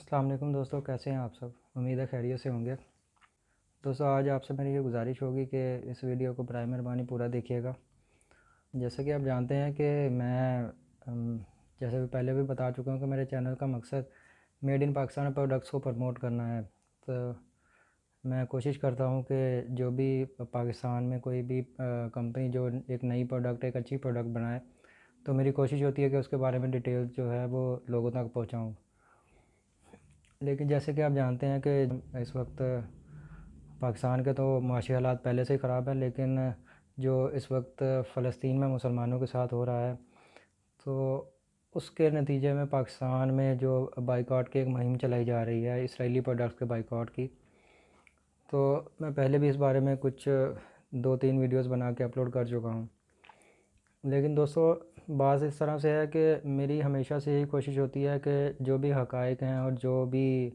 अस्सलाम वालेकुम दोस्तों, कैसे हैं आप सब। उम्मीद है खैरियत से होंगे। दोस्तों, आज आपसे मेरी ये गुजारिश होगी कि इस वीडियो को बराए मेहरबानी पूरा देखिएगा। जैसे कि आप जानते हैं कि मैं जैसे भी पहले भी बता चुका हूँ कि मेरे चैनल का मकसद मेड इन पाकिस्तान प्रोडक्ट्स को प्रमोट करना है। तो मैं कोशिश करता हूँ कि जो भी पाकिस्तान में कोई भी कंपनी जो एक नई प्रोडक्ट, एक अच्छी प्रोडक्ट बनाए, तो मेरी कोशिश होती है कि उसके बारे में डिटेल जो है वो लोगों तक पहुँचाऊँ। लेकिन जैसे कि आप जानते हैं कि इस वक्त पाकिस्तान के तो माशी हालात पहले से ही ख़राब है, लेकिन जो इस वक्त फ़लस्तीन में मुसलमानों के साथ हो रहा है, तो उसके नतीजे में पाकिस्तान में जो बाइकआउट की एक मुहिम चलाई जा रही है इसराइली प्रोडक्ट्स के बाइकआउट की। तो मैं पहले भी इस बारे में कुछ 2-3 वीडियोस बना के अपलोड कर चुका हूँ। लेकिन दोस्तों, बात इस तरह से है कि मेरी हमेशा से यही कोशिश होती है कि जो भी हक़ाइक़ हैं और जो भी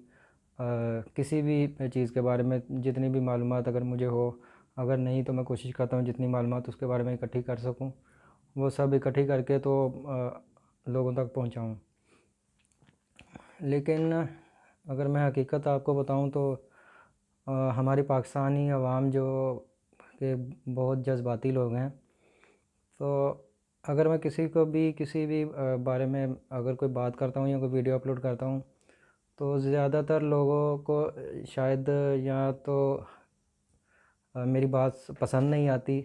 किसी भी चीज़ के बारे में जितनी भी मालूमात अगर मुझे हो, अगर नहीं तो मैं कोशिश करता हूँ जितनी मालूमात उसके बारे में इकट्ठी कर सकूँ, वो सब इकट्ठी करके तो लोगों तक पहुँचाऊँ। लेकिन अगर मैं हकीकत आपको बताऊँ तो हमारी पाकिस्तानी अवाम जो के बहुत जज्बाती लोग हैं। तो अगर मैं किसी भी बारे में अगर कोई बात करता हूँ या कोई वीडियो अपलोड करता हूँ, तो ज़्यादातर लोगों को शायद या तो मेरी बात पसंद नहीं आती,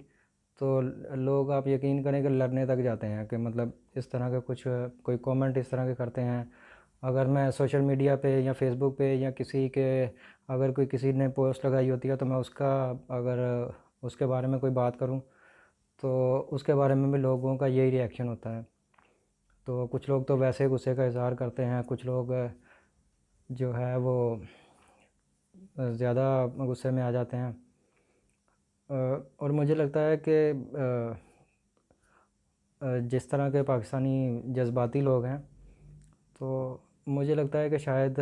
तो लोग, आप यकीन करें कि लड़ने तक जाते हैं कि मतलब इस तरह के कुछ कोई कमेंट इस तरह के करते हैं। अगर मैं सोशल मीडिया पे या फेसबुक पे या अगर कोई किसी ने पोस्ट लगाई होती है, तो मैं अगर उसके बारे में कोई बात करूं, तो उसके बारे में भी लोगों का यही रिएक्शन होता है। तो कुछ लोग तो वैसे गुस्से का इज़हार करते हैं, कुछ लोग जो है वो ज़्यादा गुस्से में आ जाते हैं। और मुझे लगता है कि जिस तरह के पाकिस्तानी जज्बाती लोग हैं, तो मुझे लगता है कि शायद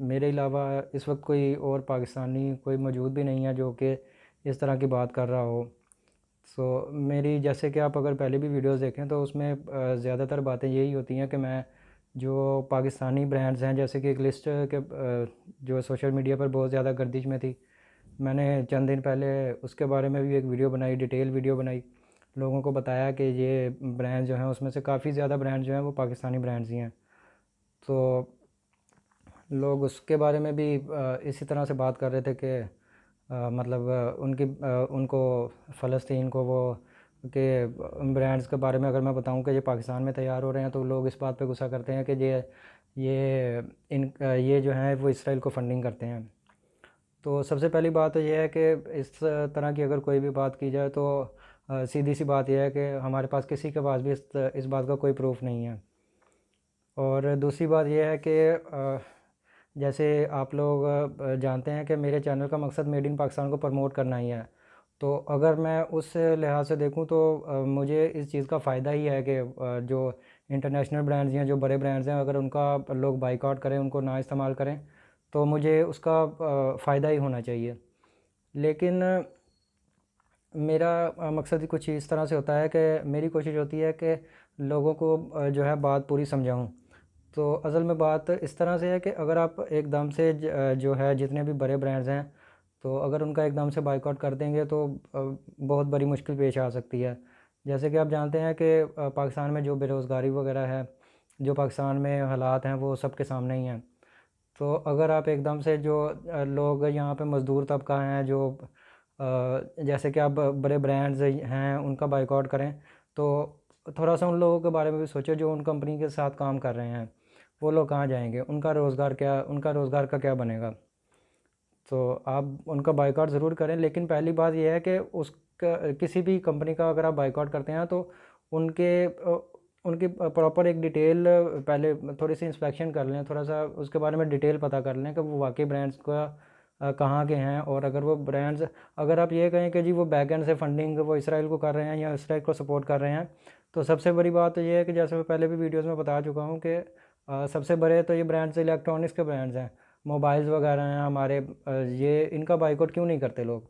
मेरे अलावा इस वक्त कोई और पाकिस्तानी कोई मौजूद भी नहीं है जो कि इस तरह की बात कर रहा हो। मेरी, जैसे कि आप अगर पहले भी वीडियोस देखें तो उसमें ज़्यादातर बातें यही होती हैं कि मैं जो पाकिस्तानी ब्रांड्स हैं, जैसे कि एक लिस्ट के जो सोशल मीडिया पर बहुत ज़्यादा गर्दिश में थी, मैंने चंद दिन पहले उसके बारे में भी एक वीडियो बनाई, डिटेल वीडियो बनाई। लोगों को बताया कि ये ब्रांड जो हैं उसमें से काफ़ी ज़्यादा ब्रांड जो हैं वो पाकिस्तानी ब्रांड्स ही हैं। तो लोग उसके बारे में भी इसी तरह से बात कर रहे थे कि मतलब उनको फ़लस्तीन को वो के ब्रांड्स के बारे में अगर मैं बताऊं कि ये पाकिस्तान में तैयार हो रहे हैं, तो लोग इस बात पे गुस्सा करते हैं कि ये जो हैं वो इसराइल को फंडिंग करते हैं। तो सबसे पहली बात तो ये है कि इस तरह की अगर कोई भी बात की जाए तो सीधी सी बात यह है कि हमारे पास किसी के पास भी इस बात का कोई प्रूफ नहीं है। और दूसरी बात यह है कि जैसे आप लोग जानते हैं कि मेरे चैनल का मकसद मेड इन पाकिस्तान को प्रमोट करना ही है। तो अगर मैं उस लिहाज से देखूं तो मुझे इस चीज़ का फ़ायदा ही है कि जो इंटरनेशनल ब्रांड्स हैं, जो बड़े ब्रांड्स हैं, अगर उनका लोग बाइकआउट करें, उनको ना इस्तेमाल करें, तो मुझे उसका फ़ायदा ही होना चाहिए। लेकिन मेरा मकसद कुछ इस तरह से होता है कि मेरी कोशिश होती है कि लोगों को जो है बात पूरी समझाऊं। तो असल में बात इस तरह से है कि अगर आप एकदम से जो है जितने भी बड़े ब्रांड्स हैं, तो अगर उनका एकदम से बाइकआउट कर देंगे तो बहुत बड़ी मुश्किल पेश आ सकती है। जैसे कि आप जानते हैं कि पाकिस्तान में जो बेरोज़गारी वगैरह है, जो पाकिस्तान में हालात हैं, वो सबके सामने ही हैं। तो अगर आप एकदम से जो लोग यहाँ पे मज़दूर तबका हैं, जो जैसे कि आप बड़े ब्रांड्स हैं उनका बाइकआउट करें, तो थोड़ा सा उन लोगों के बारे में भी सोचो जो उन कंपनी के साथ काम कर रहे हैं। वो लोग कहाँ जाएंगे, उनका रोज़गार का क्या बनेगा। तो आप उनका बाइकआउट ज़रूर करें, लेकिन पहली बात यह है कि उसका किसी भी कंपनी का अगर आप बाइकआउट करते हैं तो उनकी प्रॉपर एक डिटेल पहले थोड़ी सी इंस्पेक्शन कर लें, थोड़ा सा उसके बारे में डिटेल पता कर लें कि वो वाकई ब्रांड्स का कहाँ के हैं। और अगर वो ब्रांड्स, अगर आप ये कहें कि जी वो बैक एंड से फंडिंग वो इसराइल को कर रहे हैं या इसराइल को सपोर्ट कर रहे हैं, तो सबसे बड़ी बात तो ये है कि जैसे मैं पहले भी वीडियोज़ में बता चुका हूँ कि सबसे बड़े तो ये ब्रांड्स इलेक्ट्रॉनिक्स के ब्रांड्स हैं, मोबाइल्स वगैरह हैं हमारे, ये इनका बाइकआउट क्यों नहीं करते लोग।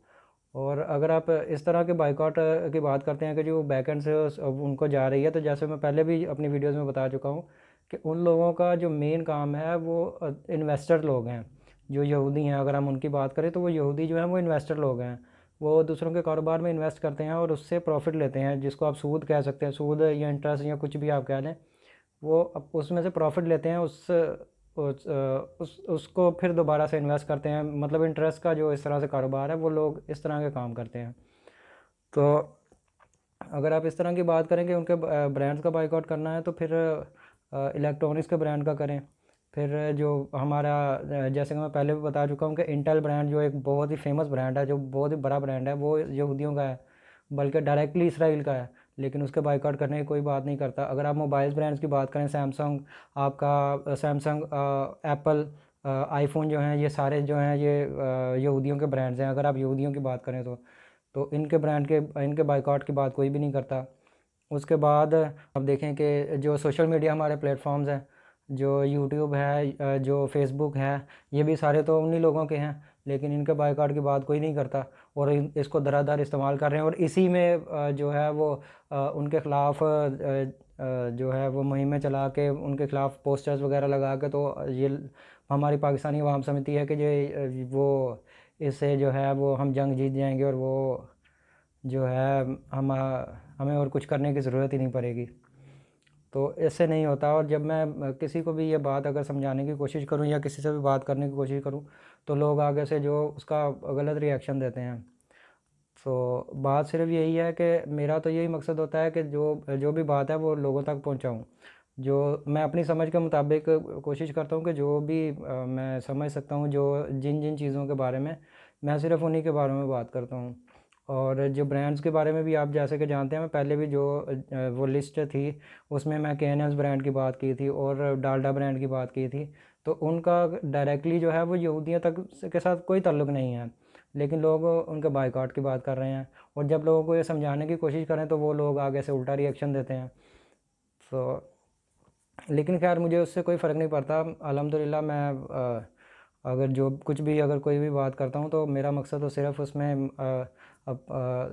और अगर आप इस तरह के बाइकआउट की बात करते हैं कि जो बैकएंड से उनको जा रही है, तो जैसे मैं पहले भी अपनी वीडियोस में बता चुका हूँ कि उन लोगों का जो मेन काम है वो इन्वेस्टर लोग हैं, जो यहूदी हैं। अगर हम उनकी बात करें तो वो यहूदी जो हैं वो इन्वेस्टर लोग हैं। वो दूसरों के कारोबार में इन्वेस्ट करते हैं और उससे प्रॉफिट लेते हैं, जिसको आप सूद कह सकते हैं, सूद या इंटरेस्ट या कुछ भी आप कह लें। वो उसमें से प्रॉफिट लेते हैं, उसको फिर दोबारा से इन्वेस्ट करते हैं। मतलब इंटरेस्ट का जो इस तरह से कारोबार है, वो लोग इस तरह के काम करते हैं। तो अगर आप इस तरह की बात करें कि उनके ब्रांड्स का बाइकआउट करना है, तो फिर इलेक्ट्रॉनिक्स के ब्रांड का करें। फिर जो हमारा जैसे कि मैं पहले भी बता चुका हूँ कि इंटेल ब्रांड जो एक बहुत ही फेमस ब्रांड है, जो बहुत ही बड़ा ब्रांड है, वो यहूदियों का है, बल्कि डायरेक्टली इसराइल का है, लेकिन उसके बाइकआउट करने की कोई बात नहीं करता। अगर आप मोबाइल ब्रांड्स की बात करें, सैमसंग, आपका सैमसंग, एप्पल, आईफोन जो हैं, ये सारे जो हैं ये यहूदियों के ब्रांड्स हैं। अगर आप यहूदियों की बात करें तो इनके ब्रांड के इनके बाइकआउट की बात कोई भी नहीं करता। उसके बाद अब देखें कि जो सोशल मीडिया हमारे प्लेटफॉर्म्स हैं, जो यूट्यूब है, जो फेसबुक है, ये भी सारे तो उन्हीं लोगों के हैं, लेकिन इनके बाइकआउट की बात कोई नहीं करता। और इसको धड़ाधड़ इस्तेमाल कर रहे हैं, और इसी में जो है वो उनके ख़िलाफ़ जो है वो मुहिमें चला के उनके ख़िलाफ़ पोस्टर्स वगैरह लगा के, तो ये हमारी पाकिस्तानी अवाम समझती है कि ये वो इससे जो है वो हम जंग जीत जाएंगे, और वो जो है हमें और कुछ करने की ज़रूरत ही नहीं पड़ेगी। तो ऐसे नहीं होता। और जब मैं किसी को भी ये बात अगर समझाने की कोशिश करूं या किसी से भी बात करने की कोशिश करूं, तो लोग आगे से जो उसका गलत रिएक्शन देते हैं। तो बात सिर्फ यही है कि मेरा तो यही मकसद होता है कि जो जो भी बात है वो लोगों तक पहुंचाऊं। जो मैं अपनी समझ के मुताबिक कोशिश करता हूं कि जो भी मैं समझ सकता हूं, जो जिन जिन चीज़ों के बारे में, मैं सिर्फ उन्हीं के बारे में बात करता हूं। और जो ब्रांड्स के बारे में भी आप जैसे कि जानते हैं, मैं पहले भी जो वो लिस्ट थी, उसमें मैं के ब्रांड की बात की थी और डालडा ब्रांड की बात की थी। तो उनका डायरेक्टली जो है वो यहूदियों तक के साथ कोई ताल्लुक़ नहीं है, लेकिन लोग उनके बाइकआउट की बात कर रहे हैं। और जब लोगों को ये समझाने की कोशिश करें, तो वो लोग आगे से उल्टा रिएक्शन देते हैं। तो लेकिन खैर मुझे उससे कोई फ़र्क नहीं पड़ता। अल्हम्दुलिल्लाह मैं अगर जो कुछ भी अगर कोई भी बात करता हूँ, तो मेरा मकसद तो सिर्फ़ उसमें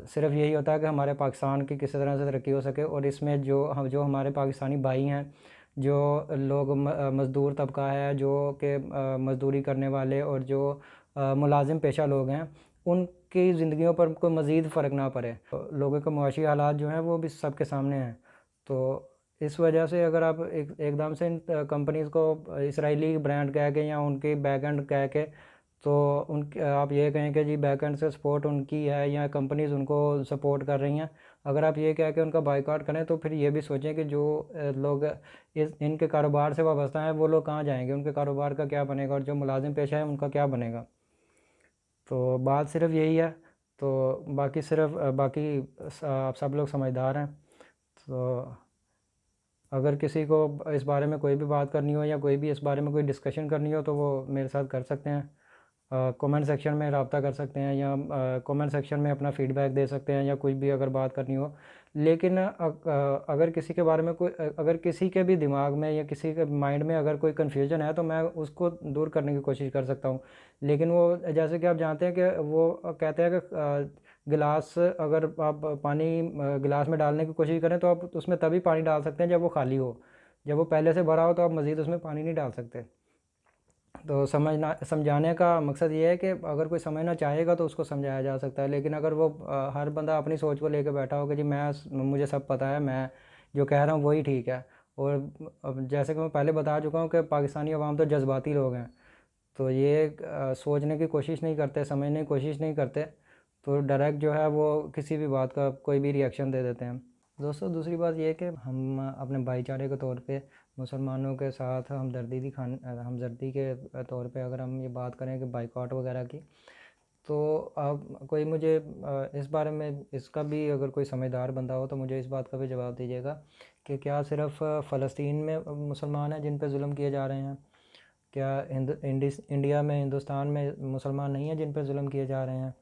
सिर्फ़ यही होता है कि हमारे पाकिस्तान की किसी तरह से तरक्की हो सके। और इसमें जो हमारे पाकिस्तानी भाई हैं, जो लोग मज़दूर तबका है, जो कि मज़दूरी करने वाले और जो मुलाजिम पेशा लोग हैं, उनकी ज़िंदगियों पर कोई मज़ीद फ़र्क ना पड़े। तो लोगों के मुआशी हालात जो हैं वो भी सबके सामने हैं। तो इस वजह से अगर आप एकदम से इन कंपनीज़ को इसराइली ब्रांड कह के या उनकी बैकएंड कह के, तो उनके आप ये कहें कि जी बैकएंड से सपोर्ट उनकी है या कंपनीज़ उनको सपोर्ट कर रही हैं, अगर आप ये कह के उनका बाइकआउट करें, तो फिर ये भी सोचें कि जो लोग इनके कारोबार से वाबस्ता हैं, वो लोग कहाँ जाएंगे, उनके कारोबार का क्या बनेगा, और जो मुलाजिम पेशा है उनका क्या बनेगा। तो बात सिर्फ यही है। तो बाकी सिर्फ बाकी आप सब लोग समझदार हैं। तो अगर किसी को इस बारे में कोई भी बात करनी हो या कोई भी इस बारे में कोई डिस्कशन करनी हो, तो वो मेरे साथ कर सकते हैं। कमेंट सेक्शन में रब्ता कर सकते हैं, या कमेंट सेक्शन में अपना फ़ीडबैक दे सकते हैं, या कुछ भी अगर बात करनी हो। लेकिन अगर किसी के बारे में कोई अगर किसी के भी दिमाग में या किसी के माइंड में अगर कोई कन्फ्यूजन है, तो मैं उसको दूर करने की कोशिश कर सकता हूँ। लेकिन वो जैसे कि आप जानते हैं कि वो कहते हैं कि गिलास अगर आप पानी गिलास में डालने की कोशिश करें, तो आप उसमें तभी पानी डाल सकते हैं जब वो खाली हो। जब वो पहले से भरा हो, तो आप मज़ीद उसमें पानी नहीं डाल सकते। तो समझाने का मकसद ये है कि अगर कोई समझना चाहेगा तो उसको समझाया जा सकता है। लेकिन अगर वो हर बंदा अपनी सोच को लेकर बैठा हो कि जी मुझे सब पता है, मैं जो कह रहा हूँ वही ठीक है। और अब जैसे कि मैं पहले बता चुका हूँ कि पाकिस्तानी अवाम तो जज्बाती लोग हैं, तो ये सोचने की कोशिश नहीं करते, समझने की कोशिश नहीं करते, तो डायरेक्ट जो है वो किसी भी बात का कोई भी रिएक्शन दे देते हैं। दोस्तों, दूसरी बात ये है कि हम अपने भाईचारे के तौर पे मुसलमानों के साथ हमदर्दी के तौर पे अगर हम ये बात करें कि बाइकआउट वगैरह की, तो आप कोई मुझे इस बारे में इसका भी अगर कोई समझदार बंदा हो, तो मुझे इस बात का भी जवाब दीजिएगा कि क्या सिर्फ़ फ़लस्तीन में मुसलमान हैं जिन पे जुल्म किए जा रहे हैं? क्या इंडिया में, हिंदुस्तान में मुसलमान नहीं हैं जिन पर जुल्म किए जा रहे हैं?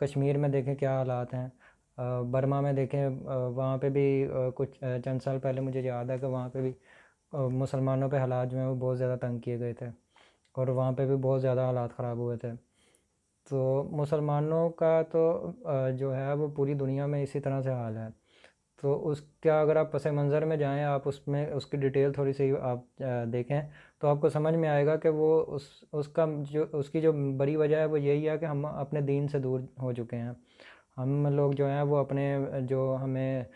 कश्मीर में देखें क्या हालात हैं। बर्मा में देखें, वहाँ पे भी कुछ चंद साल पहले मुझे याद है कि वहाँ पे भी मुसलमानों पे हालात जो हैं वो बहुत ज़्यादा तंग किए गए थे, और वहाँ पे भी बहुत ज़्यादा हालात ख़राब हुए थे। तो मुसलमानों का तो जो है वो पूरी दुनिया में इसी तरह से हाल है। तो उसका अगर आप पस मंज़र में जाएँ, आप उसमें उसकी डिटेल थोड़ी सी आप देखें, तो आपको समझ में आएगा कि वो उसका जो उसकी जो बड़ी वजह है वो यही है कि हम अपने दीन से दूर हो चुके हैं। हम लोग जो हैं वो अपने जो हमें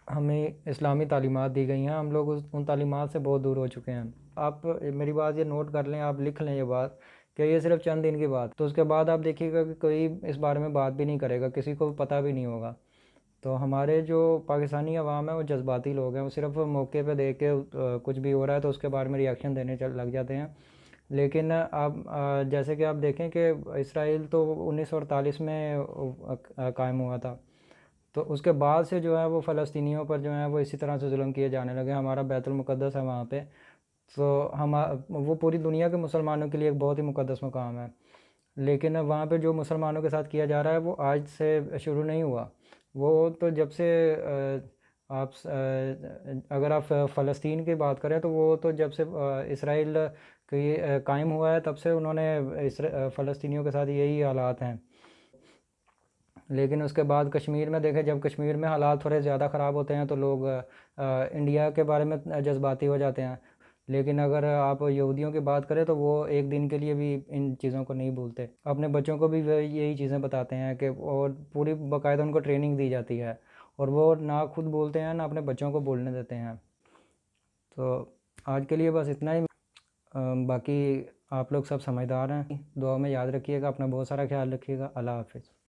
हमें इस्लामी तालीमात दी गई हैं, हम लोग उन तालीमात से बहुत दूर हो चुके हैं। आप मेरी बात ये नोट कर लें, आप लिख लें ये बात कि ये सिर्फ़ चंद दिन की बात, तो उसके बाद आप देखिएगा कि कोई इस बारे में बात भी नहीं करेगा, किसी को पता भी नहीं होगा। तो हमारे जो पाकिस्तानी अवाम है वो जज्बाती लोग हैं, वो सिर्फ़ मौके पे देख के कुछ भी हो रहा है तो उसके बारे में रिएक्शन देने लग जाते हैं। लेकिन आप जैसे कि आप देखें कि इसराइल तो 1948 में कायम हुआ था। तो उसके बाद से जो है वो फ़लस्तीनियों पर जो है वो इसी तरह से जुल्म किए जाने लगे। हमारा बैतुल मुक़द्दस है वहाँ पे, तो हम वो पूरी दुनिया के मुसलमानों के लिए एक बहुत ही मुक़द्दस मकाम है। लेकिन अब वहाँ पे जो मुसलमानों के साथ किया जा रहा है वो आज से शुरू नहीं हुआ। वो तो जब से अगर आप फ़लस्तीन की बात करें तो वो तो जब से इसराइल कायम हुआ है तब से उन्होंने फ़लस्तीनियों के साथ यही हालात हैं। लेकिन उसके बाद कश्मीर में देखें, जब कश्मीर में हालात थोड़े ज़्यादा ख़राब होते हैं तो लोग इंडिया के बारे में जज्बाती हो जाते हैं। लेकिन अगर आप यहूदियों की बात करें तो वो एक दिन के लिए भी इन चीज़ों को नहीं भूलते। अपने बच्चों को भी वह यही चीज़ें बताते हैं कि और पूरी बाकायदा उनको ट्रेनिंग दी जाती है, और वो ना खुद बोलते हैं ना अपने बच्चों को बोलने देते हैं। तो आज के लिए बस इतना ही। बाकी आप लोग सब समझदार हैं, दुआ में याद रखिएगा, अपना बहुत सारा ख्याल रखिएगा। अल्लाह हाफ़िज़।